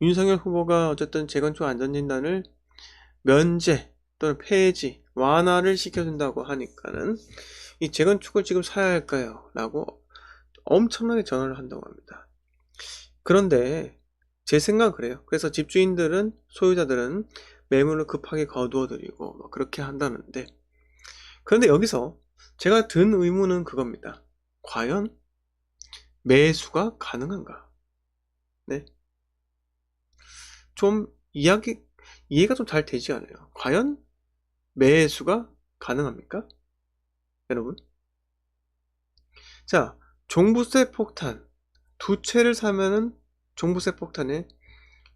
윤석열 후보가 어쨌든 재건축 안전진단을 면제 또는 폐지, 완화를 시켜준다고 하니까는 이 재건축을 지금 사야 할까요? 라고 엄청나게 전화를 한다고 합니다. 그런데 제 생각은 그래요. 그래서 집주인들은, 소유자들은 매물을 급하게 거두어들이고 그렇게 한다는데, 그런데 여기서 제가 든 의문은 그겁니다. 과연 매수가 가능한가? 네. 좀 이해가 좀 잘 되지 않아요. 과연 매수가 가능합니까? 여러분? 자, 종부세 폭탄. 두 채를 사면은 종부세 폭탄에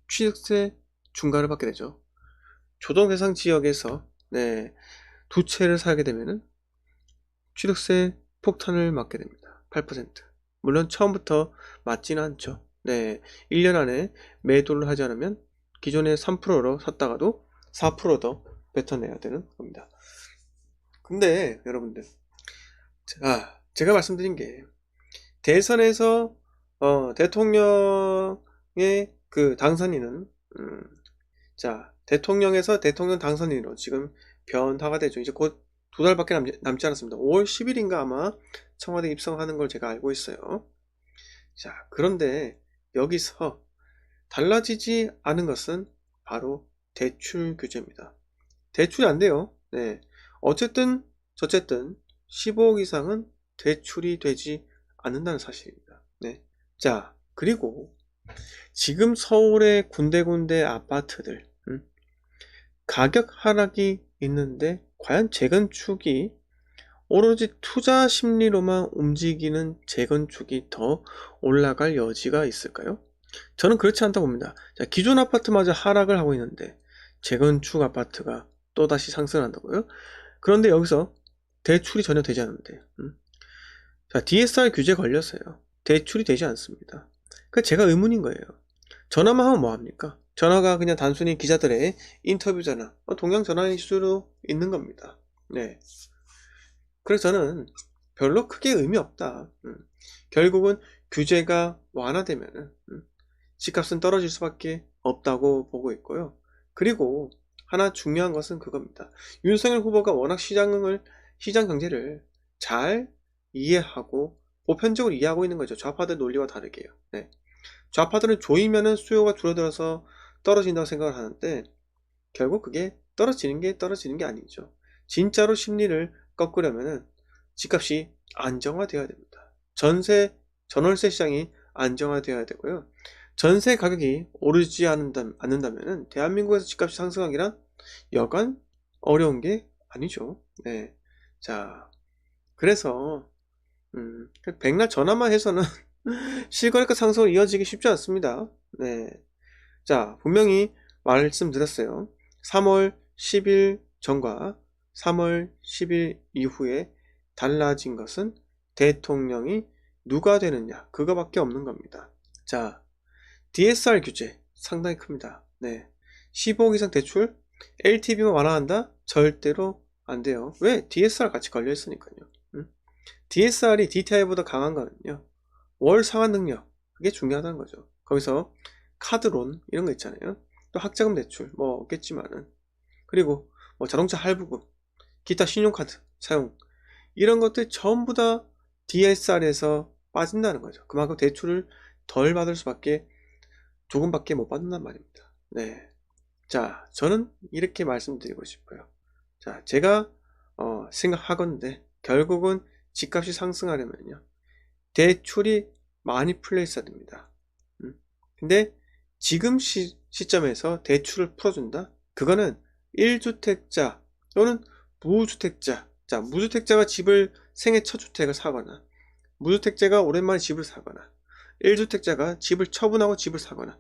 취득세 중과를 받게 되죠. 조정 대상 지역에서 네, 두 채를 사게 되면은 취득세 폭탄을 맞게 됩니다. 8%. 물론 처음부터 맞지는 않죠. 네, 1년 안에 매도를 하지 않으면 기존에 3%로 샀다가도 4% 더 뱉어내야 되는 겁니다. 근데 여러분들, 자, 제가 말씀드린 게 대선에서 대통령의 그 당선인은 자, 대통령에서 대통령 당선인으로 지금 변화가 되죠. 이제 곧 두 달밖에 남지 않았습니다. 5월 10일인가 아마 청와대 입성하는 걸 제가 알고 있어요. 자, 그런데 여기서 달라지지 않은 것은 바로 대출 규제입니다. 대출이 안 돼요. 네. 어쨌든 저쨌든 15억 이상은 대출이 되지 않는다는 사실입니다. 네. 자, 그리고 지금 서울의 군데군데 아파트들 가격 하락이 있는데 과연 재건축이 오로지 투자 심리로만 움직이는 재건축이 더 올라갈 여지가 있을까요? 저는 그렇지 않다고 봅니다. 자, 기존 아파트마저 하락을 하고 있는데 재건축 아파트가 또다시 상승한다고요? 그런데 여기서 대출이 전혀 되지 않는데 자, DSR 규제 걸렸어요. 대출이 되지 않습니다. 그 제가 의문인 거예요. 전화만 하면 뭐합니까? 전화가 그냥 단순히 기자들의 인터뷰 전화, 동양 전화일 수도 있는 겁니다. 네. 그래서 저는 별로 크게 의미 없다. 결국은 규제가 완화되면은 집값은 떨어질 수밖에 없다고 보고 있고요. 그리고 하나 중요한 것은 그겁니다. 윤석열 후보가 워낙 시장 경제를 잘 이해하고 보편적으로 이해하고 있는 거죠. 좌파들 논리와 다르게요. 네. 좌파들은 조이면은 수요가 줄어들어서 떨어진다고 생각을 하는데 결국 그게 떨어지는 게 아니죠. 진짜로 심리를 꺾으려면은 집값이 안정화되어야 됩니다. 전월세 시장이 안정화되어야 되고요. 전세 가격이 오르지 않는다면은 대한민국에서 집값이 상승하기란 여간 어려운 게 아니죠. 네. 자, 그래서 백날 전화만 해서는 실거래가 상승으로 이어지기 쉽지 않습니다. 네. 자, 분명히 말씀드렸어요. 3월 10일 전과 3월 10일 이후에 달라진 것은 대통령이 누가 되느냐, 그거밖에 없는 겁니다. 자, DSR 규제 상당히 큽니다. 네. 15억 이상 대출, LTV만 완화한다? 절대로 안 돼요. 왜? DSR 같이 걸려 있으니까요. DSR이 DTI보다 강한 거는요. 월 상환 능력, 그게 중요하다는 거죠. 거기서 카드론 이런 거 있잖아요. 또 학자금 대출 뭐 없겠지만은, 그리고 뭐 자동차 할부금, 기타 신용카드 사용, 이런 것들 전부 다 DSR에서 빠진다는 거죠. 그만큼 대출을 덜 받을 수밖에, 조금밖에 못 받는단 말입니다. 네. 자, 저는 이렇게 말씀드리고 싶어요. 자, 제가 생각하건대 결국은 집값이 상승하려면요, 대출이 많이 풀려 있어야 됩니다. 근데 지금 시점에서 대출을 풀어준다? 그거는 1주택자 또는 무주택자, 자, 무주택자가 집을 생애 첫 주택을 사거나, 무주택자가 오랜만에 집을 사거나, 1주택자가 집을 처분하고 집을 사거나,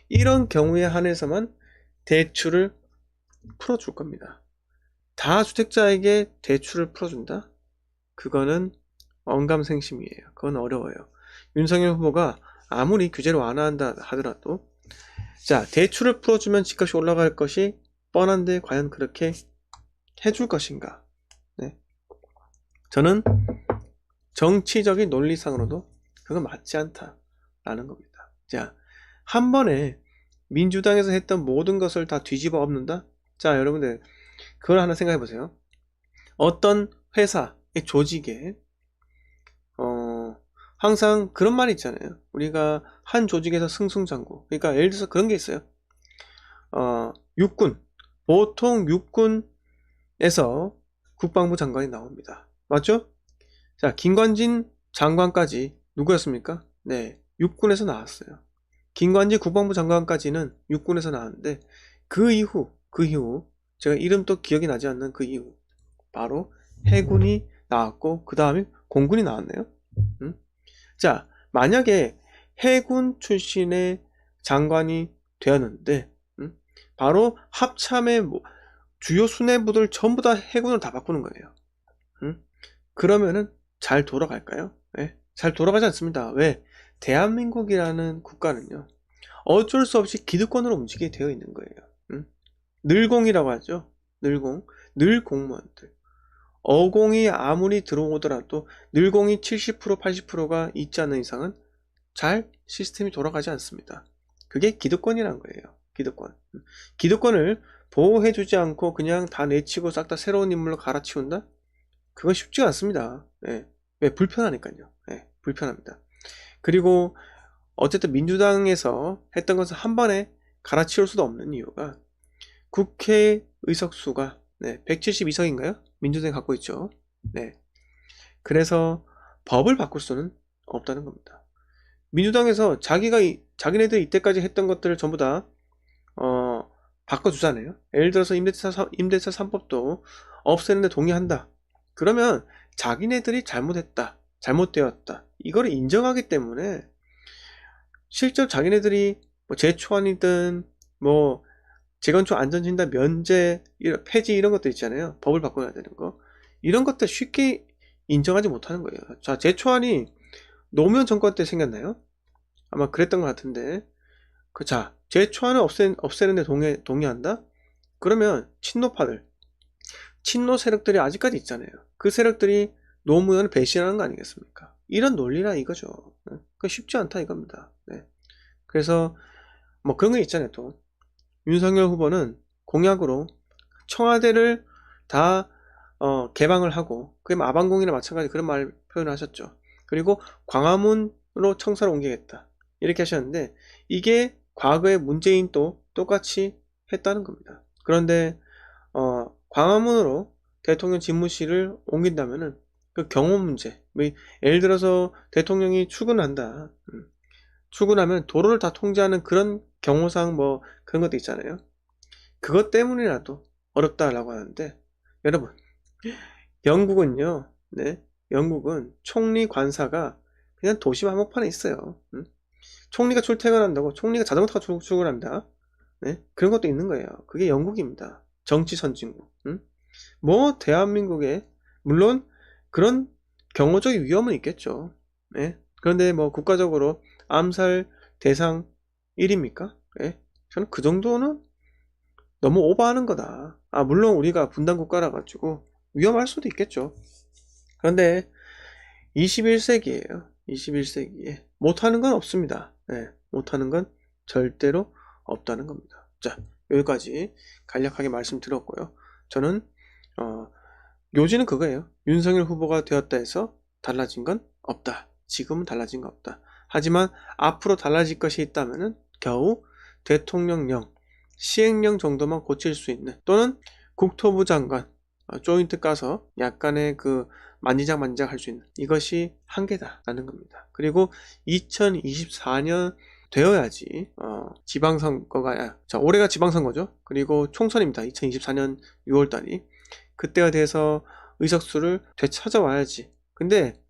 이런 경우에 한해서만 대출을 풀어줄 겁니다. 다주택자에게 대출을 풀어준다? 그거는 언감생심이에요. 그건 어려워요. 윤석열 후보가 아무리 규제를 완화한다 하더라도, 자, 대출을 풀어주면 집값이 올라갈 것이 뻔한데 과연 그렇게 해줄 것인가? 네. 저는 정치적인 논리상으로도 그건 맞지 않다라는 겁니다. 자, 한 번에 민주당에서 했던 모든 것을 다 뒤집어 엎는다? 자, 여러분들 그걸 하나 생각해 보세요. 어떤 회사의 조직에 항상 그런 말이 있잖아요. 우리가 한 조직에서 승승장구. 그러니까 예를 들어서 그런 게 있어요. 육군, 보통 육군에서 국방부 장관이 나옵니다. 맞죠? 자, 김관진 장관까지 누구였습니까? 네, 육군에서 나왔어요. 김관진 국방부 장관까지는 육군에서 나왔는데 그 이후 제가 이름 또 기억이 나지 않는 그 이후 바로 해군이 나왔고 그 다음에 공군이 나왔네요. 자, 만약에 해군 출신의 장관이 되었는데 바로 합참의 주요 수뇌부들 전부 다 해군을 다 바꾸는 거예요. 그러면은 잘 돌아갈까요? 네? 잘 돌아가지 않습니다. 왜? 대한민국이라는 국가는요, 어쩔 수 없이 기득권으로 움직이게 되어 있는 거예요. 늘공이라고 하죠. 늘공. 늘 공무원들. 어공이 아무리 들어오더라도 늘공이 70% 80%가 있지 않는 이상은 잘 시스템이 돌아가지 않습니다. 그게 기득권이란 거예요. 기득권. 기득권을 보호해주지 않고 그냥 다 내치고 싹 다 새로운 인물로 갈아치운다? 그건 쉽지가 않습니다. 네. 왜? 불편하니까요. 네. 불편합니다. 그리고 어쨌든 민주당에서 했던 것을 한 번에 갈아치울 수도 없는 이유가 국회 의석수가 172석인가요? 민주당이 갖고 있죠. 네. 그래서 법을 바꿀 수는 없다는 겁니다. 민주당에서 자기네들이 이때까지 했던 것들을 전부 다 바꿔주잖아요. 예를 들어서 임대차 3법도 없애는데 동의한다. 그러면 자기네들이 잘못했다, 잘못되었다, 이거를 인정하기 때문에 실제로 자기네들이 뭐 재초안이든 뭐 재건축 안전진단 면제, 폐지 이런 것도 있잖아요. 법을 바꿔야 되는 거. 이런 것들 쉽게 인정하지 못하는 거예요. 자, 재초안이 노무현 정권 때 생겼나요? 아마 그랬던 것 같은데. 자, 재초안을 없애는데 동의한다? 그러면 친노파들, 친노 세력들이 아직까지 있잖아요. 그 세력들이 노무현을 배신하는 거 아니겠습니까? 이런 논리라 이거죠. 그 쉽지 않다 이겁니다. 네. 그래서 뭐 그런 게 있잖아요. 또 윤석열 후보는 공약으로 청와대를 다 개방을 하고, 그게 마방공이나 마찬가지 그런 말 표현을 하셨죠. 그리고 광화문으로 청사를 옮기겠다 이렇게 하셨는데 이게 과거에 문재인도 똑같이 했다는 겁니다. 그런데 광화문으로 대통령 집무실을 옮긴다면은 그 경호 문제, 예를 들어서 대통령이 출근한다. 출근하면 도로를 다 통제하는 그런 경호상 뭐 그런 것도 있잖아요. 그것 때문이라도 어렵다라고 하는데, 여러분, 영국은요, 네, 영국은 총리 관사가 그냥 도심 한복판에 있어요. 총리가 출퇴근한다고 총리가 자전거 타고 출근합니다. 네, 그런 것도 있는 거예요. 그게 영국입니다. 정치 선진국. 뭐 대한민국에 물론 그런 경호적 위험은 있겠죠. 네, 그런데 뭐 국가적으로 암살 대상 1입니까? 네, 저는 그 정도는 너무 오버하는 거다. 물론 우리가 분단 국가라 가지고 위험할 수도 있겠죠. 그런데 21세기예요. 21세기에 못하는 건 없습니다. 네, 못하는 건 절대로 없다는 겁니다. 자, 여기까지 간략하게 말씀드렸고요. 저는 요지는 그거예요. 윤석열 후보가 되었다 해서 달라진 건 없다. 지금은 달라진 건 없다. 하지만 앞으로 달라질 것이 있다면 겨우 대통령령, 시행령 정도만 고칠 수 있는, 또는 국토부 장관 조인트 까서 약간의 그 만지작 할 수 있는, 이것이 한계다라는 겁니다. 그리고 2024년 되어야지 지방선거가, 자, 올해가 지방선거죠. 그리고 총선입니다. 2024년 6월달이. 그때가 돼서 의석수를 되찾아와야지. 근데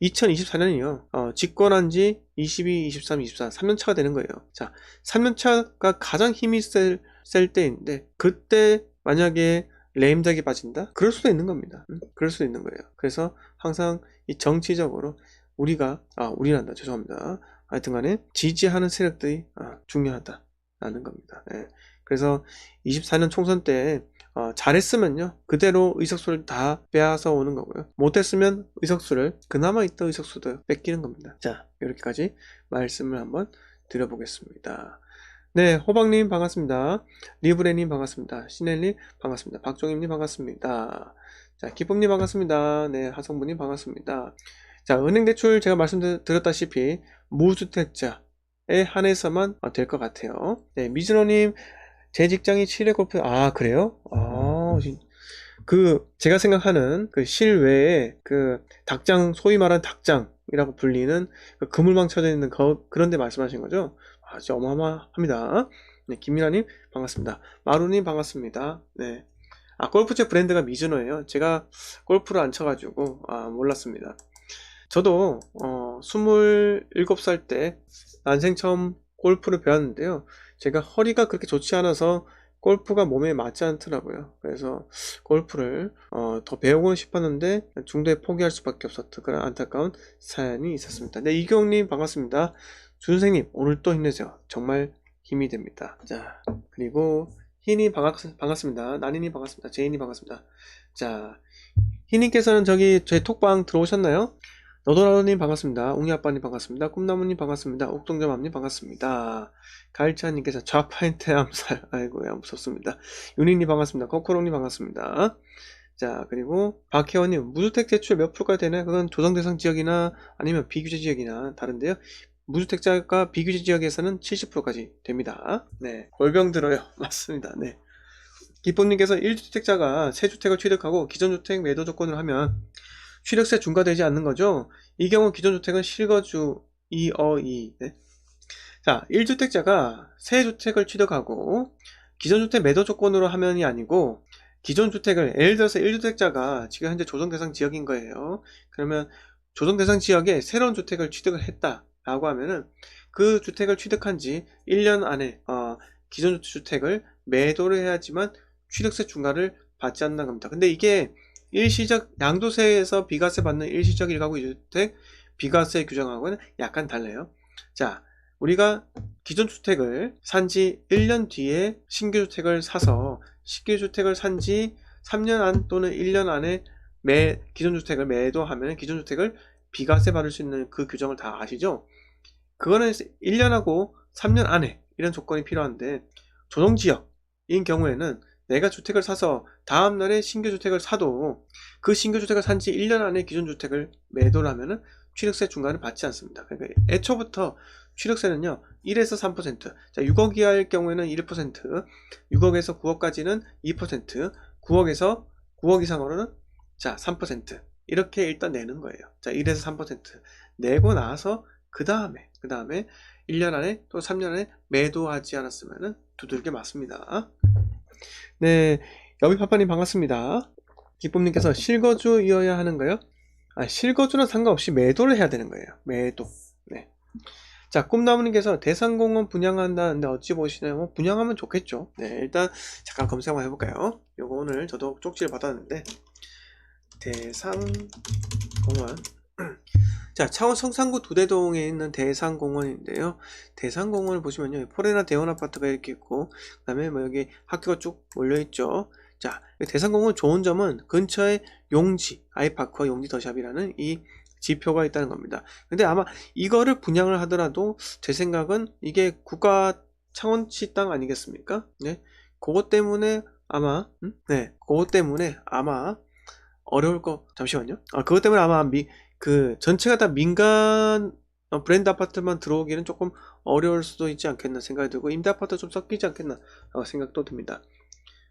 2024년이요. 집권한 지 22, 23, 24, 3년차가 되는 거예요. 자, 3년차가 가장 힘이 셀 때인데, 그때 만약에 레임덕이 빠진다? 그럴 수도 있는 겁니다. 그럴 수도 있는 거예요. 그래서 항상 이 정치적으로 우리란다. 죄송합니다. 하여튼 간에 지지하는 세력들이 중요하다라는 겁니다. 예. 그래서 24년 총선 때 잘했으면요, 그대로 의석수를 다 빼앗아 오는 거고요. 못했으면 의석수를, 그나마 있던 의석수도 뺏기는 겁니다. 자, 이렇게까지 말씀을 한번 드려보겠습니다. 네, 호박님 반갑습니다. 리브레님 반갑습니다. 신엘님 반갑습니다. 박종임님 반갑습니다. 자, 기쁨님 반갑습니다. 네, 하성부님 반갑습니다. 자, 은행대출 제가 말씀드렸다시피 무주택자에 한해서만 될 것 같아요. 네, 미즈노님 제 직장이 실외 골프, 아, 그래요? 제가 생각하는 그 실외에 그 닭장, 소위 말하는 닭장이라고 불리는 그 그물망 쳐져 있는 그런 데 말씀하신 거죠? 아, 진짜 어마어마합니다. 네, 김민아님 반갑습니다. 마루님 반갑습니다. 네. 아, 골프채 브랜드가 미즈노예요. 제가 골프를 안 쳐가지고, 몰랐습니다. 저도, 27살 때 난생 처음 골프를 배웠는데요. 제가 허리가 그렇게 좋지 않아서 골프가 몸에 맞지 않더라고요. 그래서 골프를 더 배우고는 싶었는데 중도에 포기할 수밖에 없었던 그런 안타까운 사연이 있었습니다. 네, 이경님 반갑습니다. 준생님 오늘 또 힘내세요. 정말 힘이 됩니다. 자, 그리고 희님 반갑습니다. 나니님 반갑습니다. 제인님 반갑습니다. 자, 희님께서는 저기 제 톡방 들어오셨나요? 너도나도님 반갑습니다. 웅이아빠님 반갑습니다. 꿈나무님 반갑습니다. 옥동자맘님 반갑습니다. 가일차님께서 좌파인테 암살, 아이고야 무섭습니다. 윤희님 반갑습니다. 코코롱님 반갑습니다. 자, 그리고 박혜원님 무주택 대출 몇 프로가 되나요? 그건 조정대상 지역이나 아니면 비규제 지역이나 다른데요. 무주택자가 비규제 지역에서는 70%까지 됩니다. 네, 골병 들어요. 맞습니다. 네. 기쁨님께서 1주택자가 새 주택을 취득하고 기존 주택 매도 조건을 하면 취득세 중과되지 않는 거죠. 이 경우 기존 주택은 실거주 2어2. 네. 자, 1주택자가 새 주택을 취득하고 기존 주택 매도 조건으로 하면이 아니고 기존 주택을, 예를 들어서 1주택자가 지금 현재 조정 대상 지역인 거예요. 그러면 조정 대상 지역에 새로운 주택을 취득을 했다라고 하면은 그 주택을 취득한 지 1년 안에 기존 주택을 매도를 해야지만 취득세 중과를 받지 않는 겁니다. 근데 이게 일시적 양도세에서 비과세 받는 일시적 1가구 2주택 비과세 규정하고는 약간 달라요. 자, 우리가 기존 주택을 산 지 1년 뒤에 신규 주택을 사서 신규 주택을 산 지 3년 안 또는 1년 안에 기존 주택을 매도하면 기존 주택을 비과세 받을 수 있는 그 규정을 다 아시죠? 그거는 1년하고 3년 안에 이런 조건이 필요한데 조정지역인 경우에는 내가 주택을 사서 다음날에 신규 주택을 사도 그 신규 주택을 산 지 1년 안에 기존 주택을 매도를 하면은 취득세 중과를 받지 않습니다. 그러니까 애초부터 취득세는요 1에서 3%, 자 6억 이하일 경우에는 1%, 6억에서 9억까지는 2%, 9억에서 9억 이상으로는 자 3% 이렇게 일단 내는 거예요. 자 1에서 3% 내고 나서 그 다음에 1년 안에 또 3년 안에 매도하지 않았으면은 두들겨 맞습니다. 네, 여비파파님 반갑습니다. 기쁨님께서 실거주이어야 하는가요? 실거주는 상관없이 매도를 해야 되는 거예요. 매도. 네. 자, 꿈나무님께서 대상공원 분양한다는데 어찌 보시나요? 뭐 분양하면 좋겠죠. 네, 일단 잠깐 검색 한번 해볼까요? 요거 오늘 저도 쪽지를 받았는데 대상공원 자, 창원 성산구 두대동에 있는 대상공원인데요. 대상공원을 보시면요. 포레나 대원 아파트가 이렇게 있고, 그 다음에 뭐 여기 학교가 쭉 몰려있죠. 자, 대상공원 좋은 점은 근처에 용지, 아이파크와 용지 더샵이라는 이 지표가 있다는 겁니다. 근데 아마 이거를 분양을 하더라도 제 생각은 이게 국가 창원시 땅 아니겠습니까? 네. 그것 때문에 아마, 그것 때문에 아마 어려울 거, 잠시만요. 그것 때문에 아마 전체가 다 민간 브랜드 아파트만 들어오기는 조금 어려울 수도 있지 않겠나 생각이 들고 임대 아파트 좀 섞이지 않겠나 생각도 듭니다.